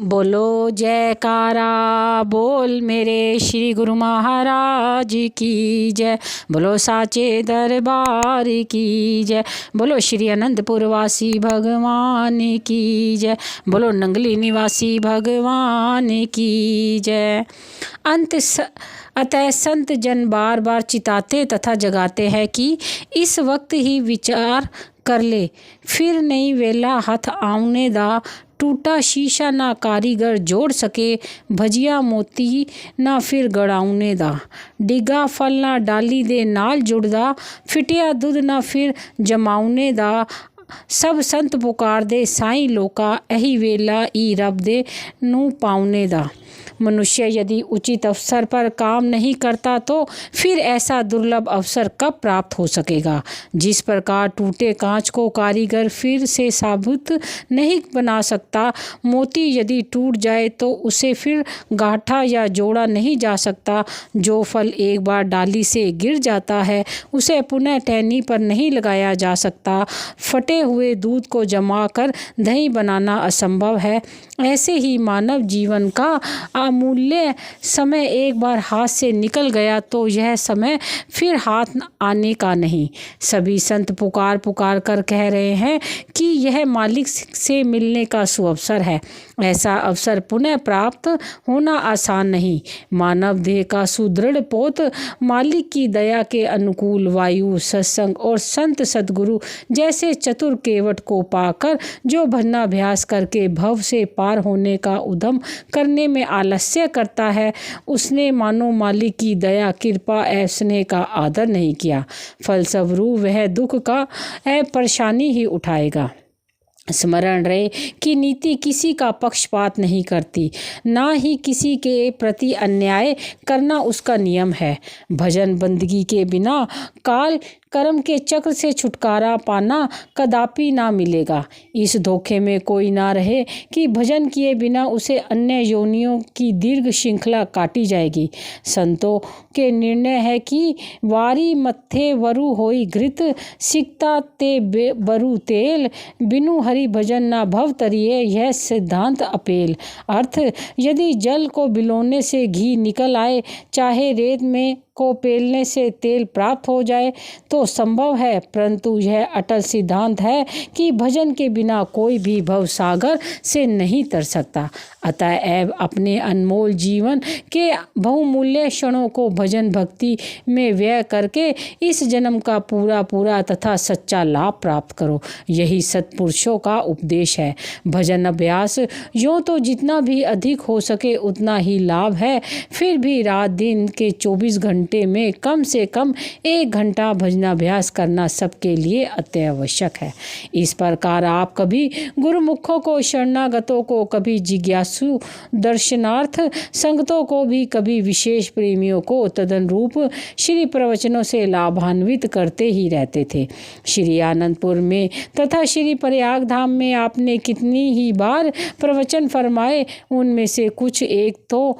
बोलो जयकारा बोल मेरे श्री गुरु महाराज की जय। बोलो साचे दरबार की जय। बोलो श्री अनंतपुर वासी भगवान की जय। बोलो नंगली निवासी भगवान की जय। अतः संत जन बार बार चिताते तथा जगाते हैं कि इस वक्त ही विचार कर ले, फिर नहीं वेला हथ आउने दा। टूटा शीशा ना कारीगर जोड़ सके, भजिया मोती ना फिर गड़ाउने दा। डिगा फल ना डाली दे नाल जुड़दा, फिटिया दूध ना फिर जमाउने दा। सब संत पुकार दे साईं लोका, यही वेला ई रब दे नू पाउने दा। मनुष्य यदि उचित अवसर पर काम नहीं करता तो फिर ऐसा दुर्लभ अवसर कब प्राप्त हो सकेगा। जिस प्रकार टूटे कांच को कारीगर फिर से साबुत नहीं बना सकता, मोती यदि टूट जाए तो उसे फिर गांठा या जोड़ा नहीं जा सकता। जो फल एक बार डाली से गिर जाता है उसे पुनः टहनी पर नहीं लगाया जा सकता। फटे हुए दूध को जमा कर दही बनाना असंभव है। ऐसे ही मानव जीवन का अमूल्य समय एक बार हाथ से निकल गया तो यह समय फिर हाथ आने का नहीं। सभी संत पुकार पुकार कर कह रहे हैं कि यह मालिक से मिलने का सुअवसर है। ऐसा अवसर पुनः प्राप्त होना आसान नहीं। मानव देह का सुदृढ़ पोत मालिक की दया के अनुकूल वायु, सत्संग और संत सद्गुरु जैसे चतुर केवट को पाकर जो भजनाभ्यास करके भव से पार होने का उद्यम करने में आलस्य करता है, उसने मानो मालिक की दया कृपा स्नेह का आदर नहीं किया। फलस्वरूप वह दुख का परेशानी ही उठाएगा। स्मरण रहे कि नीति किसी का पक्षपात नहीं करती, ना ही किसी के प्रति अन्याय करना उसका नियम है। भजन बंदगी के बिना काल कर्म के चक्र से छुटकारा पाना कदापि ना मिलेगा। इस धोखे में कोई ना रहे कि भजन किए बिना उसे अन्य योनियों की दीर्घ श्रृंखला काटी जाएगी। संतों के निर्णय है कि वारी मत्थे वरु होई घृत, सिकता ते बरु तेल, बिनु हरि भजन ना भव तरिए, यह सिद्धांत अपेल। अर्थ, यदि जल को बिलोने से घी निकल आए, चाहे रेत में को पेलने से तेल प्राप्त हो जाए तो संभव है, परंतु यह अटल सिद्धांत है कि भजन के बिना कोई भी भव सागर से नहीं तर सकता। अतएव अपने अनमोल जीवन के बहुमूल्य क्षणों को भजन भक्ति में व्यय करके इस जन्म का पूरा पूरा तथा सच्चा लाभ प्राप्त करो। यही सत्पुरुषों का उपदेश है। भजन अभ्यास यूँ तो जितना भी अधिक हो सके उतना ही लाभ है, फिर भी रात दिन के 24 घंटे में कम से कम 1 घंटा भजनाभ्यास करना सबके लिए अत्यावश्यक है। इस प्रकार आप कभी गुरुमुखों को, शरणागतों को, कभी जिज्ञासु दर्शनार्थ संगतों को भी, कभी विशेष प्रेमियों को तदनुरूप श्री प्रवचनों से लाभान्वित करते ही रहते थे। श्री आनंदपुर में तथा श्री प्रयाग धाम में आपने कितनी ही बार प्रवचन फरमाए, उनमें से कुछ एक तो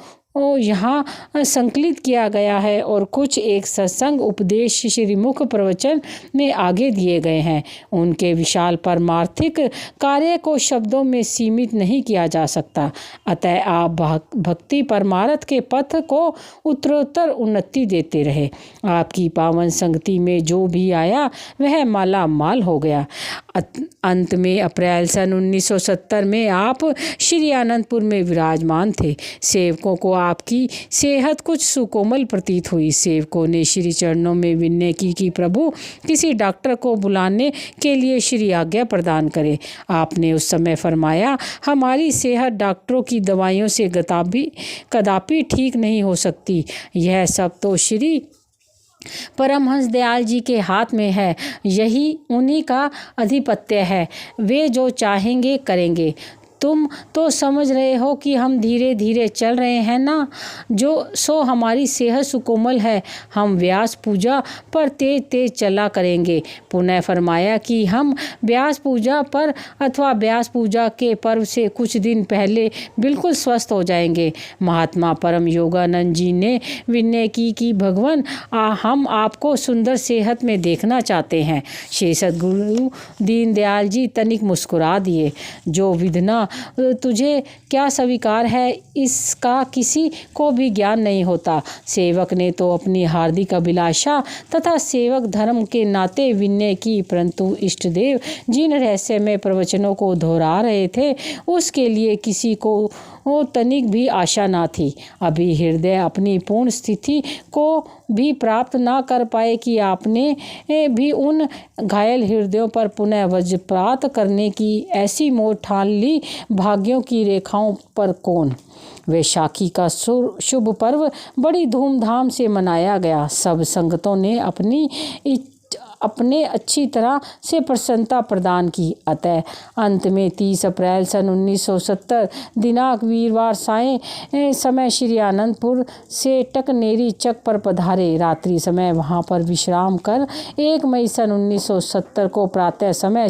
यहाँ संकलित किया गया है और कुछ एक सत्संग उपदेश श्रीमुख प्रवचन में आगे दिए गए हैं। उनके विशाल परमार्थिक कार्य को शब्दों में सीमित नहीं किया जा सकता। अतः आप भक्ति परमार्थ के पथ को उत्तरोत्तर उन्नति देते रहे। आपकी पावन संगति में जो भी आया वह माला माल हो गया। अंत में अप्रैल सन 1970 में आप श्री आनंदपुर में विराजमान थे। सेवकों को आपकी सेहत कुछ सुकोमल प्रतीत हुई। सेवकों ने श्री चरणों में विनय की कि प्रभु किसी डॉक्टर को बुलाने के लिए श्री आज्ञा प्रदान करें। आपने उस समय फरमाया, हमारी सेहत डॉक्टरों की दवाइयों से कदापि ठीक नहीं हो सकती। यह सब तो श्री परमहंस दयाल जी के हाथ में है। यही उन्हीं का अधिपत्य है। वे जो चाहेंगे करेंगे। तुम तो समझ रहे हो कि हम धीरे धीरे चल रहे हैं ना, सो हमारी सेहत सुकोमल है। हम व्यास पूजा पर तेज तेज चला करेंगे। पुनः फरमाया कि हम व्यास पूजा पर अथवा व्यास पूजा के पर्व से कुछ दिन पहले बिल्कुल स्वस्थ हो जाएंगे। महात्मा परम योगानंद जी ने विनय की कि भगवान, हम आपको सुंदर सेहत में देखना चाहते हैं। श्री सद्गुरु दीनदयाल जी तनिक मुस्कुरा दिए। जो विधना तुझे क्या स्वीकार है इसका किसी को भी ज्ञान नहीं होता। सेवक ने तो अपनी हार्दिक अभिलाषा तथा सेवक धर्म के नाते विनय की, परंतु इष्टदेव जिन रहस्यमय प्रवचनों को दोहरा रहे थे उसके लिए किसी को तनिक भी आशा न थी। अभी हृदय अपनी पूर्ण स्थिति को भी प्राप्त ना कर पाए कि आपने भी उन घायल हृदयों पर पुनः वज्रपात करने की ऐसी मोह ठान ली। भाग्यों की रेखाओं पर कौन। वैशाखी का शुभ पर्व बड़ी धूमधाम से मनाया गया। सब संगतों ने अपने अच्छी तरह से प्रसन्नता प्रदान की। अतः अंत में 30 अप्रैल सन 1970 दिनांक वीरवार साय समय श्री आनंदपुर से टकनेरी चक पर पधारे। रात्रि समय वहां पर विश्राम कर 1 मई सन 1970 को प्रातः समय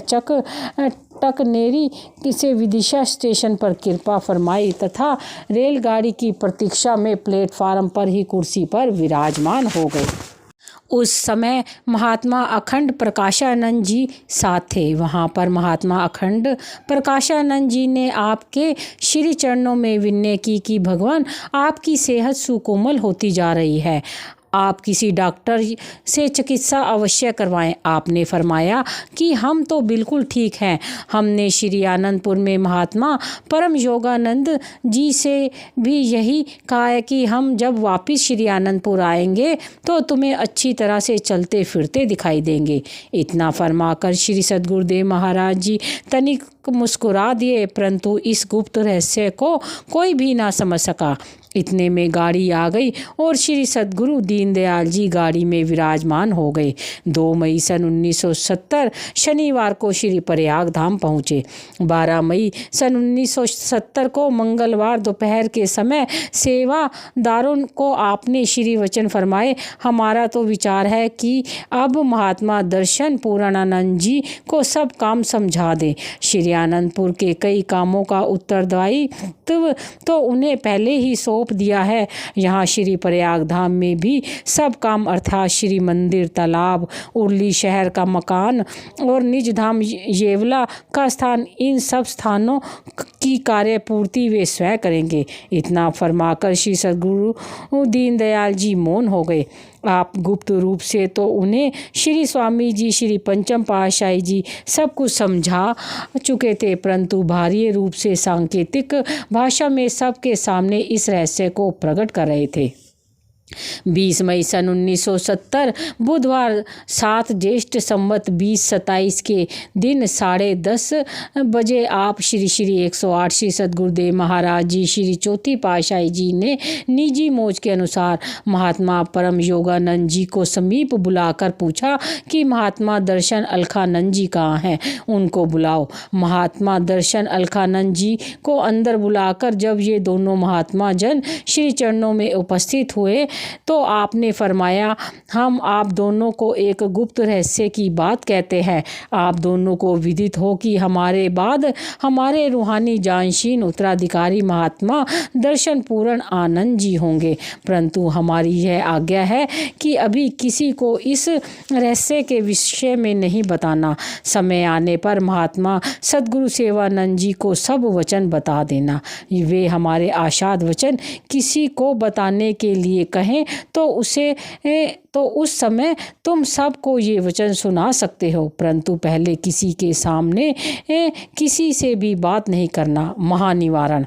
टकनेरी से विदिशा स्टेशन पर कृपा फरमाई तथा रेलगाड़ी की प्रतीक्षा में प्लेटफार्म पर ही कुर्सी पर विराजमान हो गए। उस समय महात्मा अखंड प्रकाशानंद जी साथ थे। वहाँ पर महात्मा अखंड प्रकाशानंद जी ने आपके श्री चरणों में विनय की कि भगवान आपकी सेहत सुकोमल होती जा रही है, आप किसी डॉक्टर से चिकित्सा अवश्य करवाएं। आपने फरमाया कि हम तो बिल्कुल ठीक हैं। हमने श्री आनंदपुर में महात्मा परम योगानंद जी से भी यही कहा है कि हम जब वापस श्री आनंदपुर आएंगे तो तुम्हें अच्छी तरह से चलते फिरते दिखाई देंगे। इतना फरमाकर श्री सद्गुरुदेव महाराज जी तनिक मुस्कुरा दिए, परंतु इस गुप्त रहस्य को कोई भी ना समझ सका। इतने में गाड़ी आ गई और श्री सद्गुरु दीनदयाल जी गाड़ी में विराजमान हो गए। 2 मई सन 1970 शनिवार को श्री प्रयाग धाम पहुँचे। 12 मई सन 1970 को मंगलवार दोपहर के समय सेवादारों को आपने श्री वचन फरमाए, हमारा तो विचार है कि अब महात्मा दर्शन पूर्णानंद जी को सब काम समझा दें। श्री आनंदपुर के कई कामों का उत्तरदायित्व तो उन्हें पहले ही सौंप दिया है। यहाँ श्री प्रयाग धाम में भी सब काम अर्थात श्री मंदिर, तालाब, उर्ली शहर का मकान और निज धाम येवला का स्थान, इन सब स्थानों की कार्य पूर्ति वे स्वयं करेंगे। इतना फरमाकर श्री सद्गुरु दीनदयाल जी मौन हो गए। आप गुप्त रूप से तो उन्हें श्री स्वामी जी, श्री पंचम पातशाही जी सब कुछ समझा चुके थे, परंतु बाह्य रूप से सांकेतिक भाषा में सबके सामने इस रहस्य को प्रकट कर रहे थे। 20 मई सन 1970 बुधवार 7 ज्येष्ठ संवत 2027 के दिन 10:30 बजे आप श्री 108 श्री सद्गुरुदेव महाराज जी, श्री चौथी पातशाही जी ने निजी मौज के अनुसार महात्मा परम योगानंद जी को समीप बुलाकर पूछा कि महात्मा दर्शन अलखानंद जी कहाँ हैं, उनको बुलाओ। महात्मा दर्शन अलखानंद जी को अंदर बुलाकर जब ये दोनों महात्मा जन श्री चरणों में उपस्थित हुए तो आपने फरमाया, हम आप दोनों को एक गुप्त रहस्य की बात कहते हैं। आप दोनों को विदित हो कि हमारे बाद हमारे रूहानी जानशीन उत्तराधिकारी महात्मा दर्शन पूर्ण आनंद जी होंगे, परंतु हमारी यह आज्ञा है कि अभी किसी को इस रहस्य के विषय में नहीं बताना। समय आने पर महात्मा सद्गुरु सेवानंद जी को सब वचन बता देना। वे हमारे आशाद वचन किसी को बताने के लिए कहें तो उस समय तुम सबको ये वचन सुना सकते हो, परंतु पहले किसी के सामने किसी से भी बात नहीं करना। महानिवारण।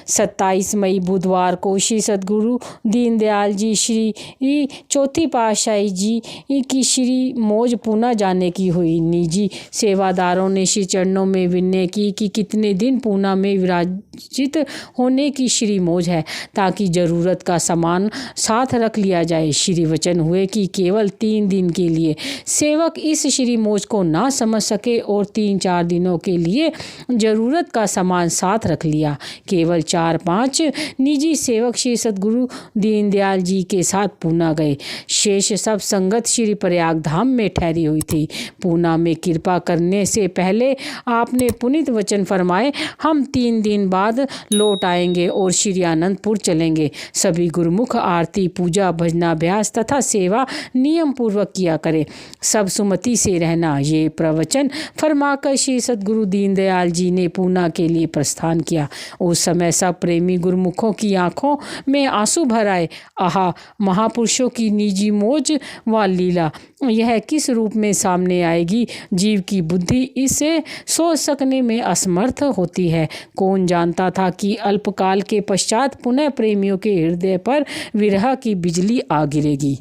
27 मई बुधवार को श्री सद्गुरु दीनदयाल जी, श्री चौथी पातशाही जी की श्री मौज पुनः जाने की हुई। निजी सेवादारों ने श्री चरणों में विनय की कि कितने दिन पूना में विराजित होने की श्री मौज है, ताकि जरूरत का सामान साथ रख लिया जाए। श्री वचन हुए कि केवल 3 दिन के लिए। सेवक इस श्री मौज को ना समझ सके और 3-4 दिनों के लिए जरूरत का सामान साथ रख लिया। केवल 4-5 निजी सेवक श्री सद्गुरु दीनदयाल जी के साथ पूना गए। शेष सब संगत श्री प्रयाग धाम में ठहरी हुई थी। पूना में कृपा करने से पहले आपने पुनीत वचन फरमाए, हम 3 दिन बाद लौट आएंगे और श्री आनंदपुर चलेंगे। सभी गुरुमुख आरती, पूजा, भजनाभ्यास तथा सेवा नियम पूर्वक किया करे। सब सुमति से रहना। ये प्रवचन फरमाकर श्री सद्गुरु दीनदयाल जी ने पूना के लिए प्रस्थान किया। उस समय सब प्रेमी गुरुमुखों की आंखों में आंसू भर आए। आहा, महापुरुषों की निजी मौज व लीला यह किस रूप में सामने आएगी, जीव की बुद्धि इसे सोच सकने में असमर्थ होती है। कौन जानता था कि अल्पकाल के पश्चात पुनः प्रेमियों के हृदय पर विरह की बिजली आ गिरेगी।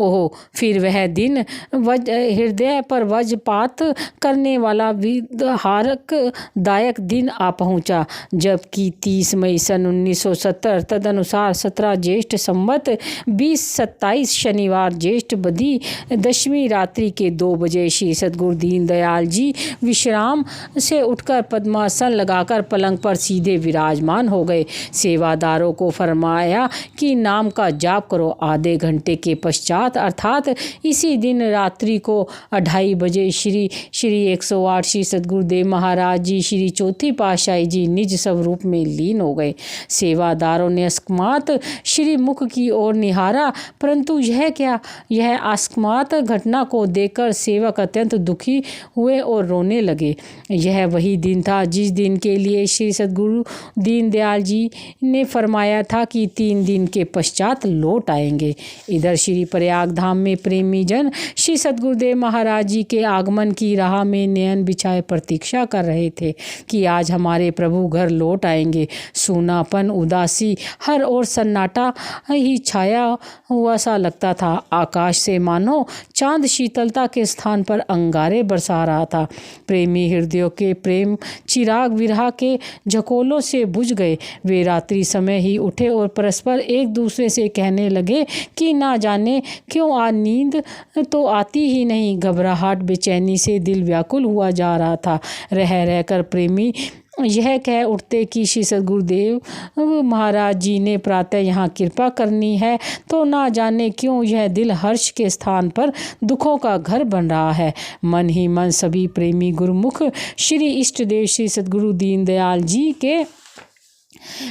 ओह, फिर वह दिन हृदय पर वज्रपात करने वाला विहारक दायक दिन आ पहुंचा, जबकि 30 मई सन 1970 तदनुसार 17 ज्येष्ठ संवत 2027 शनिवार ज्येष्ठ बदी दशमी रात्रि के 2 बजे श्री सद्गुरु दीनदयाल जी विश्राम से उठकर पद्मासन लगाकर पलंग पर सीधे विराजमान हो गए। सेवादारों को फरमाया कि नाम का जाप करो। आधे घंटे के पश्चात अर्थात इसी दिन रात्रि को 2:30 बजे श्री 108 श्री सद्गुरुदेव महाराज जी श्री चौथी पातशाही जी निज स्वरूप में लीन हो गए। सेवादारों ने अस्कमात श्री मुख की ओर निहारा, परंतु यह क्या, यह अस्कमात घटना को देखकर सेवक अत्यंत दुखी हुए और रोने लगे। यह वही दिन था जिस दिन के लिए श्री सद्गुरु दीनदयाल जी ने फरमाया था कि 3 दिन के पश्चात लौट आएंगे। इधर श्री प्रयाग धाम में प्रेमी जन श्री सद्गुरुदेव महाराज जी के आगमन की राह में नयन बिछाए प्रतीक्षा कर रहे थे कि आज हमारे प्रभु घर लौट आएंगे। सूनापन, उदासी, हर ओर सन्नाटा ही छाया हुआ सा लगता था। आकाश से मानो चांद शीतलता के स्थान पर अंगारे बरसा रहा था। प्रेमी हृदयों के प्रेम चिराग विरह के झकोलों से बुझ गए। वे रात्रि समय ही उठे और परस्पर एक दूसरे से कहने लगे कि ना जाने क्यों आज नींद तो आती ही नहीं। घबराहट, बेचैनी से दिल व्याकुल हुआ जा रहा था। रह रहकर प्रेमी यह कह उठते कि श्री सद्गुरुदेव महाराज जी ने प्रातः यहाँ कृपा करनी है, तो ना जाने क्यों यह दिल हर्ष के स्थान पर दुखों का घर बन रहा है। मन ही मन सभी प्रेमी गुरुमुख श्री इष्ट देव श्री सद्गुरु दीनदयाल जी के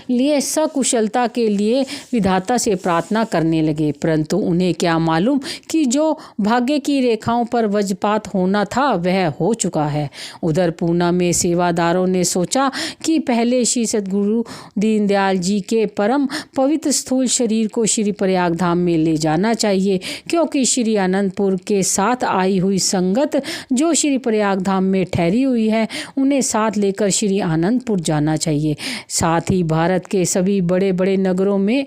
लिए सकुशलता के लिए विधाता से प्रार्थना करने लगे, परंतु उन्हें क्या मालूम कि जो भाग्य की रेखाओं पर वज्रपात होना था वह हो चुका है। उधर पूना में सेवादारों ने सोचा कि पहले श्री सद्गुरु दीनदयाल जी के परम पवित्र स्थूल शरीर को श्री प्रयाग धाम में ले जाना चाहिए, क्योंकि श्री आनंदपुर के साथ आई हुई संगत जो श्री प्रयाग धाम में ठहरी हुई है उन्हें साथ लेकर श्री आनंदपुर जाना चाहिए। साथ ही भारत के सभी बड़े बड़े नगरों में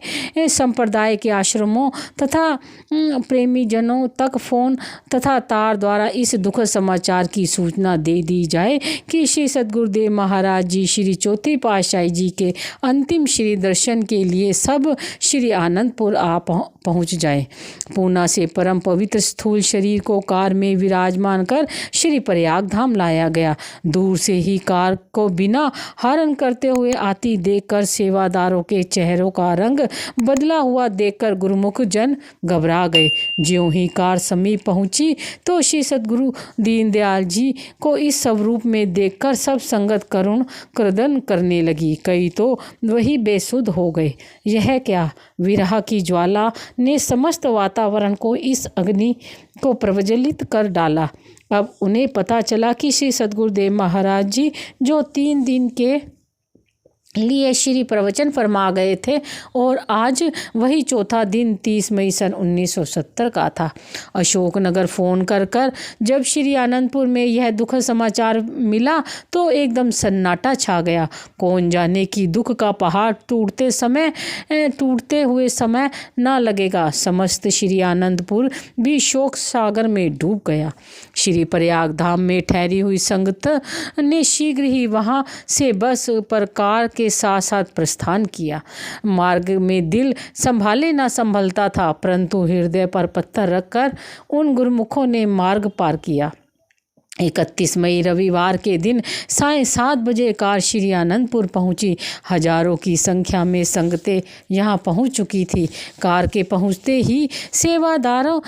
संप्रदाय के आश्रमों तथा प्रेमी जनों तक फोन तथा तार द्वारा इस दुखद समाचार की सूचना दे दी जाए कि श्री सद्गुरुदेव महाराज जी श्री चौथी पातशाही जी के अंतिम श्री दर्शन के लिए सब श्री आनंदपुर आ पहुँच जाए। पूना से परम पवित्र स्थूल शरीर को कार में विराजमान कर श्री प्रयाग धाम लाया गया। दूर से ही कार को बिना हॉर्न करते हुए आती देखकर सेवादारों के चेहरों का रंग बदला हुआ देखकर गुरुमुख जन घबरा गए। ज्यों ही कार समीप पहुंची तो श्री सद्गुरु दीनदयाल जी को इस स्वरूप में देखकर सब संगत करुण क्रदन करने लगी। कई तो वही बेसुध हो गए। यह क्या, विरह की ज्वाला ने समस्त वातावरण को इस अग्नि को प्रज्वलित कर डाला। अब उन्हें पता चला कि श्री सद्गुरुदेव महाराज जी जो 3 दिन के लिए श्री प्रवचन फरमा गए थे और आज वही चौथा दिन 30 मई सन 1970 का था। अशोकनगर फ़ोन कर जब श्री आनंदपुर में यह दुखद समाचार मिला तो एकदम सन्नाटा छा गया। कौन जाने कि दुख का पहाड़ टूटते हुए समय न लगेगा। समस्त श्री आनंदपुर भी शोक सागर में डूब गया। श्री प्रयाग धाम में ठहरी हुई संगत ने शीघ्र ही वहाँ से बस पर कार के साथ साथ प्रस्थान किया। मार्ग में दिल संभाले ना संभलता था, परंतु हृदय पर पत्थर रखकर उन गुरुमुखों ने मार्ग पार किया। 31 मई रविवार के दिन साढ़े 7 बजे कार श्री आनंदपुर पहुंची। हजारों की संख्या में संगतें यहां पहुंच चुकी थी। कार के पहुंचते ही सेवादारों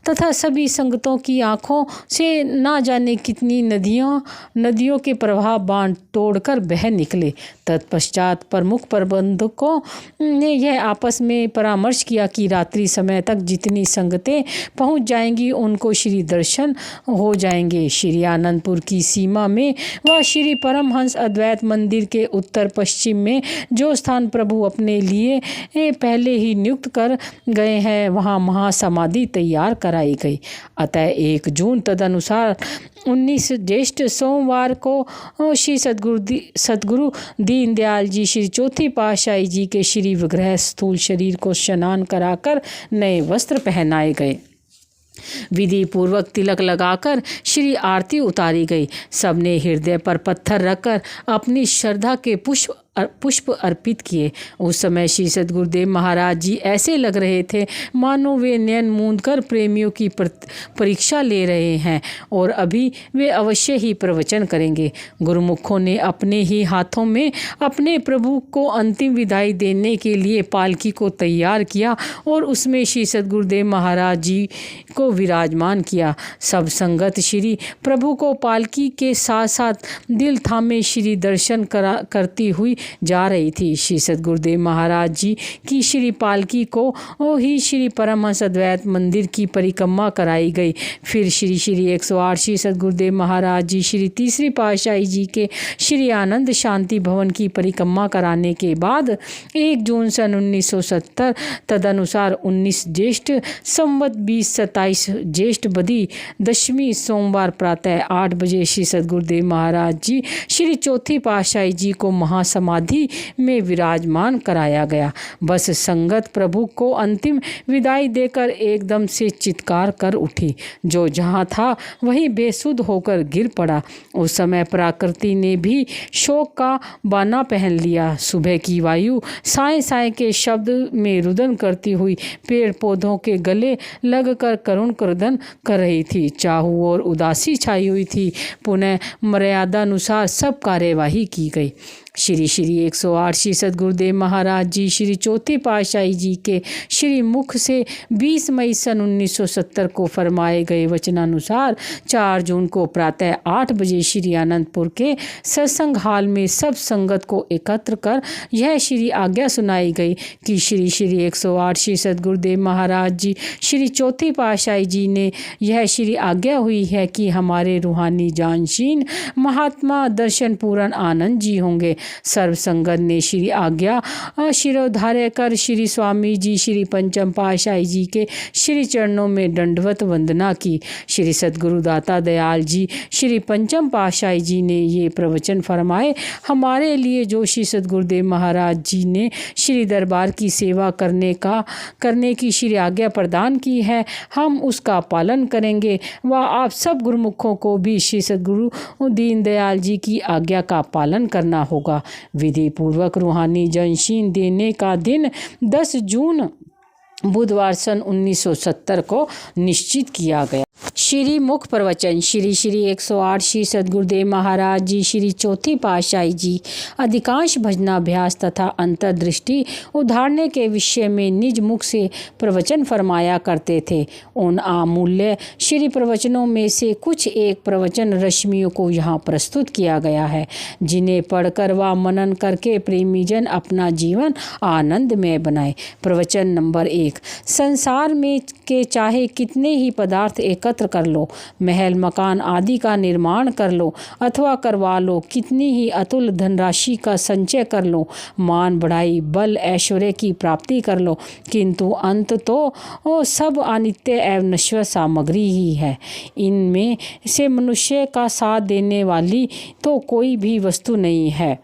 तथा सभी संगतों की आंखों से ना जाने कितनी नदियों के प्रवाह बांध तोड़कर बह निकले। तत्पश्चात प्रमुख प्रबंधकों ने यह आपस में परामर्श किया कि रात्रि समय तक जितनी संगतें पहुंच जाएंगी उनको श्री दर्शन हो जाएंगे। श्री आनंदपुर की सीमा में व श्री परमहंस अद्वैत मंदिर के उत्तर पश्चिम में जो स्थान प्रभु अपने लिए पहले ही नियुक्त कर गए हैं वहां महासमाधि तैयार कराई गई। अतः 1 जून तदनुसार 19 ज्येष्ठ सोमवार को श्री सद्गुरु दीनदयाल जी श्री चौथी पातशाही जी के श्री विग्रह स्थूल शरीर को स्नान कराकर नए वस्त्र पहनाए गए। विधि पूर्वक तिलक लगाकर श्री आरती उतारी गई। सबने हृदय पर पत्थर रखकर अपनी श्रद्धा के पुष्प अर्पित किए। उस समय श्री सद्गुरुदेव महाराज जी ऐसे लग रहे थे मानो वे नयन मूंद कर प्रेमियों की परीक्षा ले रहे हैं और अभी वे अवश्य ही प्रवचन करेंगे। गुरुमुखों ने अपने ही हाथों में अपने प्रभु को अंतिम विदाई देने के लिए पालकी को तैयार किया और उसमें श्री सद्गुरुदेव महाराज जी को विराजमान किया। सब संगत श्री प्रभु को पालकी के साथ साथ दिल थामे श्री दर्शन करती हुई जा रही थी। श्री सद्गुरुदेव महाराज जी की श्री पालकी को ही श्री परमहंस अद्वैत मंदिर की परिक्रमा कराई गई। फिर श्री 108 श्री सद्गुरुदेव महाराज जी श्री तीसरी पातशाही जी के श्री आनंद शांति भवन की परिक्रमा कराने के बाद 1 जून सन 1970 तदनुसार 19 ज्येष्ठ संवत 2027 ज्येष्ठ बदी दशमी सोमवार प्रातः 8 बजे श्री सद्गुरुदेव महाराज जी श्री चौथी पातशाही जी को महासमाधि में विराजमान कराया गया। बस संगत प्रभु को अंतिम विदाई देकर एकदम से चित्कार कर उठी। जो जहाँ था वहीं बेसुध होकर गिर पड़ा। उस समय प्रकृति ने भी शोक का बाना पहन लिया। सुबह की वायु साए साए के शब्द में रुदन करती हुई पेड़ पौधों के गले लगकर करुण क्रदन कर रही थी। चाहू और उदासी छाई हुई थी। पुनः मर्यादानुसार सब कार्यवाही की गई। श्री 108 श्री सद्गुरुदेव महाराज जी श्री चौथी पातशाही जी के श्री मुख से 20 मई सन 1970 को फरमाए गए वचनानुसार 4 जून को प्रातः 8 बजे श्री आनंदपुर के सत्संग हाल में सब संगत को एकत्र कर यह श्री आज्ञा सुनाई गई कि श्री 108 श्री सद्गुरुदेव महाराज जी श्री चौथी पातशाही जी ने यह श्री आज्ञा हुई है कि हमारे रूहानी जानशीन महात्मा दर्शन पूर्ण आनंद जी होंगे। सर्व संगत ने श्री आज्ञा शिरोधार्य कर श्री स्वामी जी श्री पंचम पातशाही जी के श्री चरणों में दंडवत वंदना की। श्री सद्गुरु दाता दयाल जी श्री पंचम पातशाही जी ने ये प्रवचन फरमाए, हमारे लिए जो श्री सद्गुरुदेव महाराज जी ने श्री दरबार की सेवा करने की श्री आज्ञा प्रदान की है, हम उसका पालन करेंगे व आप सब गुरुमुखों को भी श्री सद्गुरु दीनदयाल जी की आज्ञा का पालन करना होगा। विधि पूर्वक रूहानी जनशीन देने का दिन 10 जून बुधवार सन 1970 को निश्चित किया गया। श्री मुख प्रवचन श्री 108 श्री सद्गुरुदेव महाराज जी श्री चौथी पातशाही जी अधिकांश भजनाभ्यास तथा अंतर्दृष्टि उधारने के विषय में निज मुख से प्रवचन फरमाया करते थे। उन अमूल्य श्री प्रवचनों में से कुछ एक प्रवचन रश्मियों को यहाँ प्रस्तुत किया गया है, जिन्हें पढ़कर व मनन करके प्रेमीजन अपना जीवन आनंदमय बनाए। प्रवचन नंबर 1। संसार में के चाहे कितने ही पदार्थ एकत्र कर लो, महल मकान आदि का निर्माण कर लो अथवा करवा लो, कितनी ही अतुल धनराशि का संचय कर लो, मान बढ़ाई बल ऐश्वर्य की प्राप्ति कर लो, किंतु अंत तो सब अनित्य एवं नश्वर सामग्री ही है। इनमें से मनुष्य का साथ देने वाली तो कोई भी वस्तु नहीं है।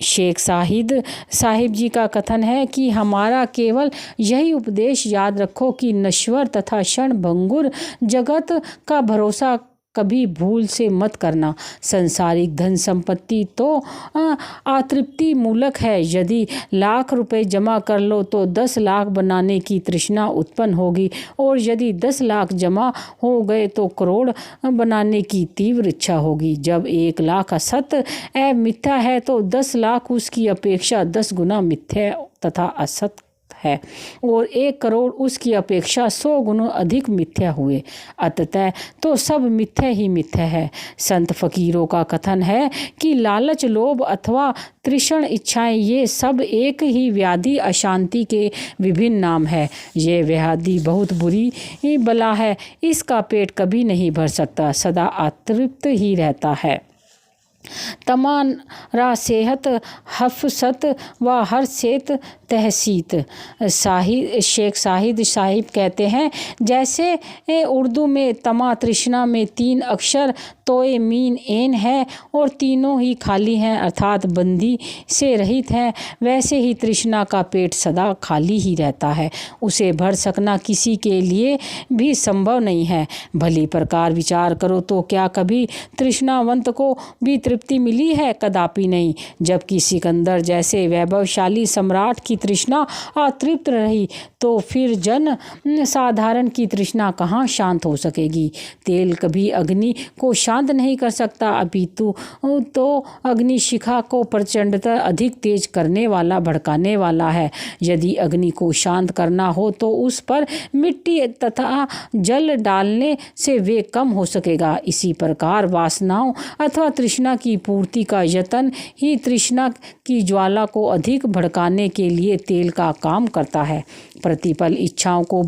शेख साहिब जी का कथन है कि हमारा केवल यही उपदेश याद रखो कि नश्वर तथा क्षण भंगुर जगत का भरोसा कभी भूल से मत करना। संसारिक धन संपत्ति तो अतृप्ति मूलक है। यदि लाख रुपए जमा कर लो तो 10 लाख बनाने की तृष्णा उत्पन्न होगी, और यदि 10 लाख जमा हो गए तो करोड़ बनाने की तीव्र इच्छा होगी। जब 1 लाख असत एवं मिथ्या है तो 10 लाख उसकी अपेक्षा 10 गुना मिथ्या तथा असत है, और 1 करोड़ उसकी अपेक्षा 100 गुना अधिक मिथ्या हुए। अतः तो सब मिथ्या ही मिथ्या है। संत फकीरों का कथन है कि लालच, लोभ अथवा तृष्ण इच्छाएं ये सब एक ही व्याधि अशांति के विभिन्न नाम है। ये व्याधि बहुत बुरी बला है। इसका पेट कभी नहीं भर सकता, सदा अतृप्त ही रहता है। तमारा सेहत हफसत व हर सेत तहसीत। शेख साहिद साहिब कहते हैं, जैसे उर्दू में तमा तृष्णा में 3 अक्षर तोए मीन एन है और तीनों ही खाली हैं अर्थात बंदी से रहित हैं, वैसे ही तृष्णा का पेट सदा खाली ही रहता है। उसे भर सकना किसी के लिए भी संभव नहीं है। भली प्रकार विचार करो तो क्या कभी तृष्णावंत को भी तृप्ति मिली है? कदापि नहीं। जबकि सिकंदर जैसे वैभवशाली सम्राट की तृष्णा अतृप्त रही तो फिर जन साधारण की तृष्णा कहाँ शांत हो सकेगी? तेल कभी अग्नि को शांत नहीं कर सकता, अपितु तो अग्नि शिखा को प्रचंडता अधिक तेज करने वाला, भड़काने वाला है। यदि अग्नि को शांत करना हो तो उस पर मिट्टी तथा जल डालने से वे कम हो सकेगा। इसी प्रकार वासनाओं अथवा तृष्णा की पूर्ति का यत्न ही तृष्णा की ज्वाला को अधिक भड़काने के लिए तेल का काम करता है। प्रतिपल इच्छाओं को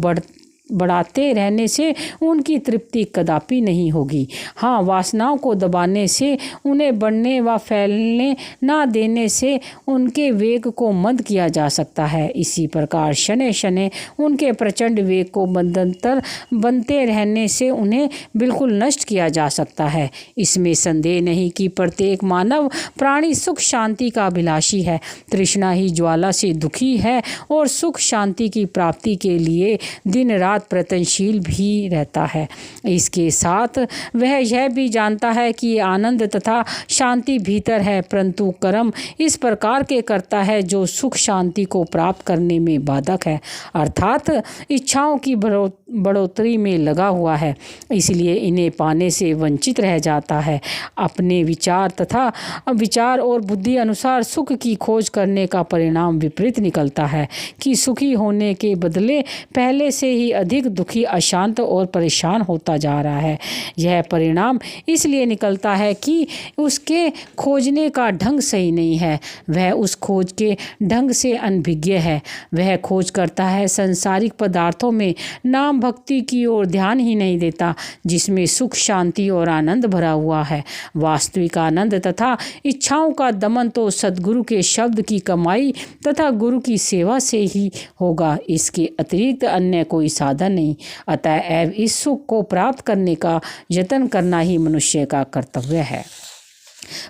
बढ़ाते रहने से उनकी तृप्ति कदापि नहीं होगी। हाँ, वासनाओं को दबाने से, उन्हें बढ़ने व फैलने ना देने से उनके वेग को मंद किया जा सकता है। इसी प्रकार शनै शनै उनके प्रचंड वेग को मद्यंतर बनते रहने से उन्हें बिल्कुल नष्ट किया जा सकता है। इसमें संदेह नहीं कि प्रत्येक मानव प्राणी सुख शांति का अभिलाषी है। तृष्णा ही ज्वाला से दुखी है और सुख शांति की प्राप्ति के लिए दिन रात प्रयत्नशील भी रहता है। इसके साथ वह यह भी जानता है कि आनंद तथा शांति भीतर है, परंतु कर्म इस प्रकार के करता है जो सुख शांति को प्राप्त करने में बाधक है, अर्थात इच्छाओं की बढ़ोतरी में लगा हुआ है, इसलिए इन्हें पाने से वंचित रह जाता है। अपने विचार और बुद्धि अनुसार सुख की खोज करने का परिणाम विपरीत निकलता है कि सुखी होने के बदले पहले से ही अधिक दुखी, अशांत और परेशान होता जा रहा है। यह परिणाम इसलिए निकलता है कि उसके खोजने का ढंग सही नहीं है, वह उस खोज के ढंग से अनभिज्ञ है। वह खोज करता है संसारिक पदार्थों में, नाम भक्ति की ओर ध्यान ही नहीं देता जिसमें सुख शांति और आनंद भरा हुआ है। वास्तविक आनंद तथा इच्छाओं का दमन तो सद्गुरु के शब्द की कमाई तथा गुरु की सेवा से ही होगा, इसके अतिरिक्त अन्य कोई साधन नहीं। अतएव इस सुख को प्राप्त करने का यत्न करना ही मनुष्य का कर्तव्य है।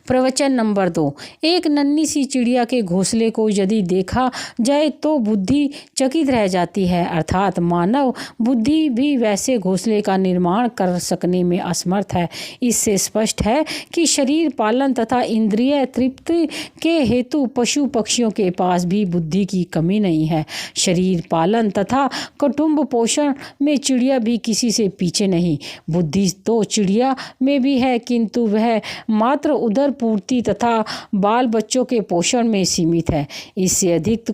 प्रवचन नंबर 2। एक नन्ही सी चिड़िया के घोंसले को यदि देखा जाए तो बुद्धि चकित रह जाती है, अर्थात मानव बुद्धि भी वैसे घोंसले का निर्माण कर सकने में असमर्थ है। इससे स्पष्ट है कि शरीर पालन तथा इंद्रिय तृप्ति के हेतु पशु पक्षियों के पास भी बुद्धि की कमी नहीं है। शरीर पालन तथा कुटुंब पोषण में चिड़िया भी किसी से पीछे नहीं। बुद्धि तो चिड़िया में भी है, किंतु वह मात्र उदर पूर्ति तथा बाल बच्चों के पोषण में सीमित है। इससे अधिक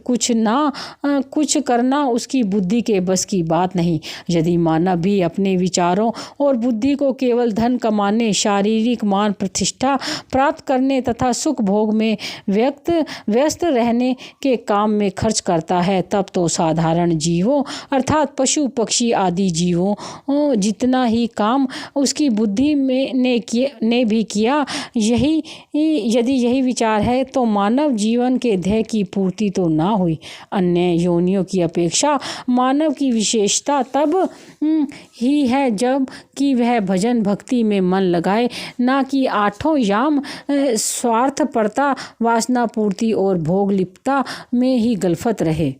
कुछ करना उसकी बुद्धि के बस की बात नहीं। यदि मानव भी अपने विचारों और बुद्धि को केवल धन कमाने, शारीरिक मान प्रतिष्ठा प्राप्त करने तथा सुख भोग में व्यस्त रहने के काम में खर्च करता है, तब तो साधारण जीवों अर्थात पशु पक्षी आदि जीवों जितना ही काम उसकी बुद्धि ने भी किया। यदि यही विचार है तो मानव जीवन के ध्येय की पूर्ति तो ना हुई। अन्य योनियों की अपेक्षा मानव की विशेषता तब ही है जब कि वह भजन भक्ति में मन लगाए, ना कि आठों याम स्वार्थपरता, वासना पूर्ति और भोग लिप्तता में ही गलफत रहे।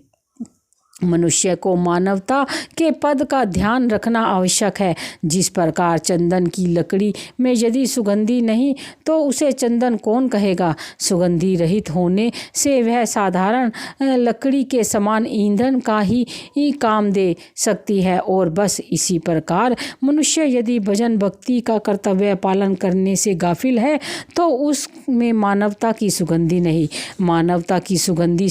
मनुष्य को मानवता के पद का ध्यान रखना आवश्यक है। जिस प्रकार चंदन की लकड़ी में यदि सुगंधी नहीं तो उसे चंदन कौन कहेगा। सुगंधी रहित होने से वह साधारण लकड़ी के समान ईंधन का ही काम दे सकती है। और बस इसी प्रकार मनुष्य यदि भजन भक्ति का कर्तव्य पालन करने से गाफिल है तो उसमें मानवता की सुगंधी नहीं। मानवता की सुगंधी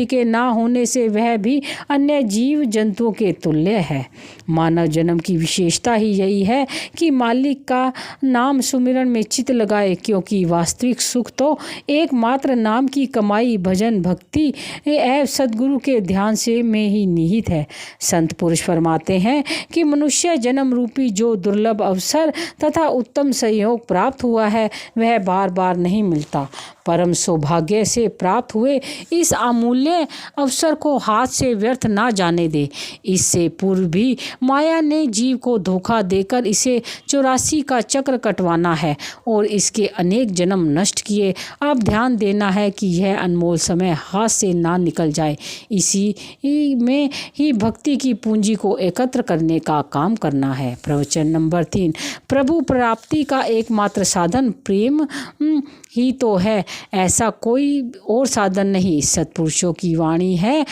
के ना होने से वह भी अन्य जीव जंतुओं के तुल्य है। मानव जन्म की विशेषता ही यही है कि मालिक का नाम सुमिरन में चित्त लगाए, क्योंकि वास्तविक सुख तो एकमात्र नाम की कमाई भजन भक्ति एवं सद्गुरु के ध्यान से में ही निहित है। संत पुरुष फरमाते हैं कि मनुष्य जन्म रूपी जो दुर्लभ अवसर तथा उत्तम सहयोग प्राप्त हुआ है वह बार बार नहीं मिलता। परम सौभाग्य से प्राप्त हुए इस अमूल्य अवसर को हाथ से व्यर्थ ना जाने दे। इससे पूर्व भी माया ने जीव को धोखा देकर इसे 84 का चक्र कटवाना है और इसके अनेक जन्म नष्ट किए। अब ध्यान देना है कि यह अनमोल समय हाथ से ना निकल जाए। इसी में ही भक्ति की पूंजी को एकत्र करने का काम करना है। प्रवचन नंबर 3। प्रभु प्राप्ति का एकमात्र साधन प्रेम ही तो है, ऐसा कोई और साधन नहीं। सत्पुरुषों की वाणी है।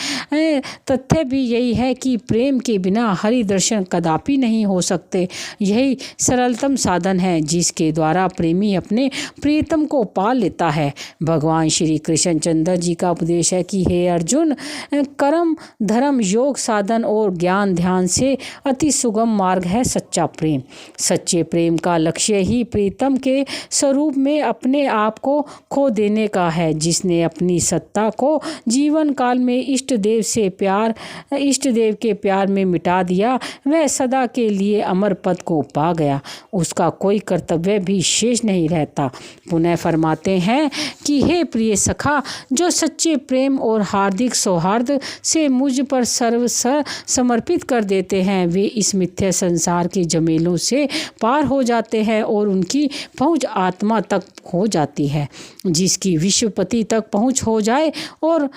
तथ्य भी यही है कि प्रेम के बिना हरि दर्शन कदापि नहीं हो सकते। यही सरलतम साधन है जिसके द्वारा प्रेमी अपने प्रियतम को पा लेता है। भगवान श्री कृष्ण चंद्र जी का उपदेश है कि हे अर्जुन, कर्म धर्म योग साधन और ज्ञान ध्यान से अति सुगम मार्ग है सच्चा प्रेम। सच्चे प्रेम का लक्ष्य ही प्रीतम के स्वरूप में अपने आप को खो देने का है। जिसने अपनी सत्ता को जीवन काल में इष्ट देव के प्यार में मिटा दिया वह सदा के लिए अमर पद को पा गया। उसका कोई कर्तव्य भी शेष नहीं रहता। पुनः फरमाते हैं कि हे प्रिय सखा, जो सच्चे प्रेम और हार्दिक सौहार्द से मुझ पर सर्व समर्पित कर देते हैं वे इस मिथ्या संसार के झमेलों से पार हो जाते हैं और उनकी पहुंच आत्मा तक हो जाती है। जिसकी विश्वपति तक पहुंच हो जाए और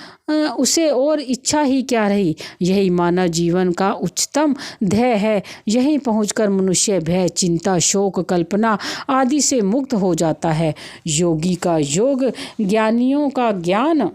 उसे और इच्छा ही क्या रही। यही मानव जीवन का उच्चतम ध्येय है। यहीं पहुंचकर मनुष्य भय चिंता शोक कल्पना आदि से मुक्त हो जाता है। योगी का योग, ज्ञानियों का ज्ञान,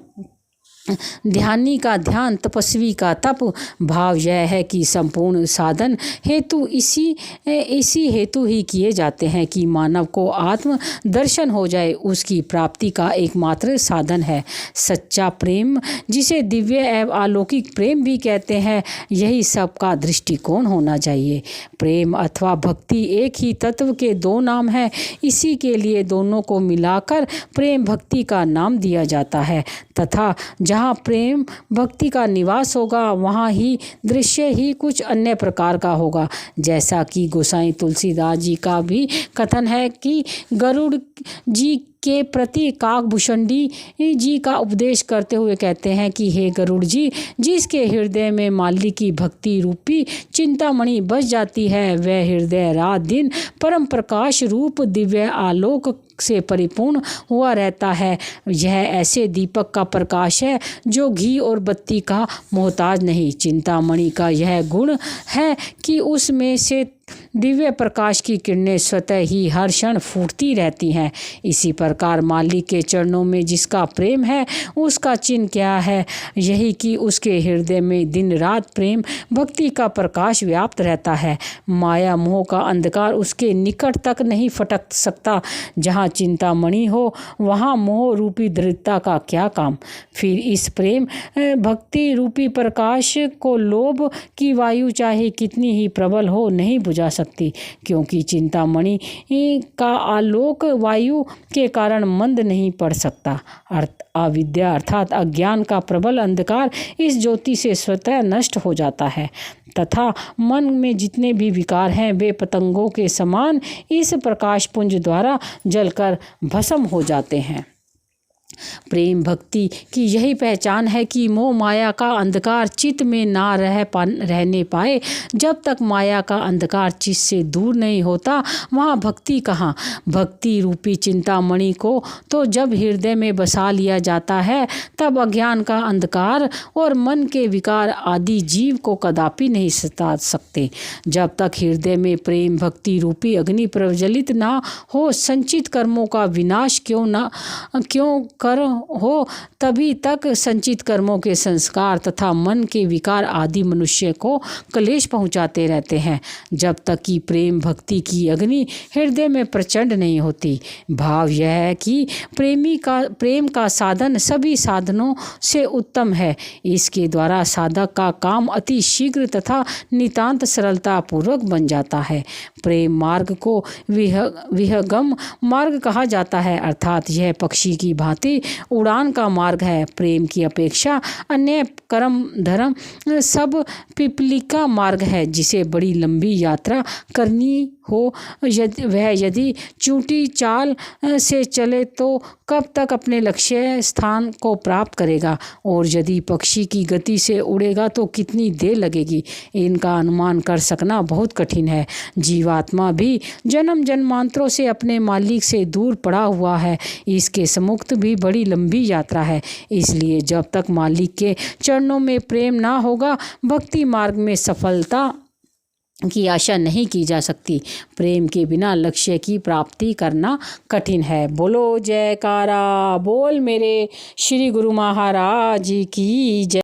ध्यानी का ध्यान, तपस्वी का तप। भाव यह है कि संपूर्ण साधन हेतु इसी हेतु ही किए जाते हैं कि मानव को आत्म दर्शन हो जाए। उसकी प्राप्ति का एकमात्र साधन है सच्चा प्रेम, जिसे दिव्य एवं अलौकिक प्रेम भी कहते हैं। यही सबका दृष्टिकोण होना चाहिए। प्रेम अथवा भक्ति एक ही तत्व के दो नाम हैं। इसी के लिए दोनों को मिलाकर प्रेम भक्ति का नाम दिया जाता है तथा जहाँ प्रेम भक्ति का निवास होगा वहाँ ही दृश्य ही कुछ अन्य प्रकार का होगा। जैसा कि गोसाई तुलसीदास जी का भी कथन है कि गरुड़ जी के प्रति काकभूषणी जी का उपदेश करते हुए कहते हैं कि हे गरुड़ जी, जिसके हृदय में माली की भक्ति रूपी चिंतामणि बस जाती है वह हृदय रात दिन परम प्रकाश रूप दिव्य आलोक से परिपूर्ण हुआ रहता है। यह ऐसे दीपक का प्रकाश है जो घी और बत्ती का मोहताज नहीं। चिंतामणि का यह गुण है कि उसमें से दिव्य प्रकाश की किरणें स्वतः ही हर क्षण फूटती रहती हैं। इसी प्रकार मालिक के चरणों में जिसका प्रेम है उसका चिन्ह क्या है? यही कि उसके हृदय में दिन रात प्रेम भक्ति का प्रकाश व्याप्त रहता है। माया मोह का अंधकार उसके निकट तक नहीं फटक सकता। जहाँ चिंतामणि हो वहाँ मोह रूपी दृढ़ता का क्या काम। फिर इस प्रेम भक्ति रूपी प्रकाश को लोभ की वायु चाहे कितनी ही प्रबल हो नहीं बुझा सकती, क्योंकि चिंतामणि का आलोक वायु के कारण मंद नहीं पड़ सकता। अविद्या अर्थात अज्ञान का प्रबल अंधकार इस ज्योति से स्वतः नष्ट हो जाता है तथा मन में जितने भी विकार हैं वे पतंगों के समान इस प्रकाश पुंज द्वारा जलकर भस्म हो जाते हैं। प्रेम भक्ति की यही पहचान है कि मोह माया का अंधकार चित्त में ना रहने पाए। जब तक माया का अंधकार चित्त से दूर नहीं होता वहाँ भक्ति कहाँ। भक्ति रूपी चिंतामणि को तो जब हृदय में बसा लिया जाता है तब अज्ञान का अंधकार और मन के विकार आदि जीव को कदापि नहीं सता सकते। जब तक हृदय में प्रेम भक्ति रूपी अग्नि प्रज्वलित ना हो, संचित कर्मों का विनाश क्यों कर हो, तभी तक संचित कर्मों के संस्कार तथा मन के विकार आदि मनुष्य को क्लेश पहुंचाते रहते हैं। जब तक कि प्रेम भक्ति की अग्नि हृदय में प्रचंड नहीं होती। भाव यह है कि प्रेम का साधन सभी साधनों से उत्तम है। इसके द्वारा साधक का काम अति शीघ्र तथा नितांत सरलता पूर्वक बन जाता है। प्रेम मार्ग को विहंगम मार्ग कहा जाता है, अर्थात यह पक्षी की भांति उड़ान का मार्ग है। प्रेम की अपेक्षा अन्य कर्म धर्म सब पिपलिका मार्ग है। जिसे बड़ी लंबी यात्रा करनी हो वह यदि चूंटी चाल से चले तो कब तक अपने लक्ष्य स्थान को प्राप्त करेगा, और यदि पक्षी की गति से उड़ेगा तो कितनी देर लगेगी, इनका अनुमान कर सकना बहुत कठिन है। जीवात्मा भी जन्म जन्मांतरों से अपने मालिक से दूर पड़ा हुआ है। इसके समुक्त भी बड़ी लंबी यात्रा है। इसलिए जब तक मालिक के चरणों में प्रेम ना होगा भक्ति मार्ग में सफलता की आशा नहीं की जा सकती। प्रेम के बिना लक्ष्य की प्राप्ति करना कठिन है। बोलो जयकारा बोल मेरे श्री गुरु महाराज की जय।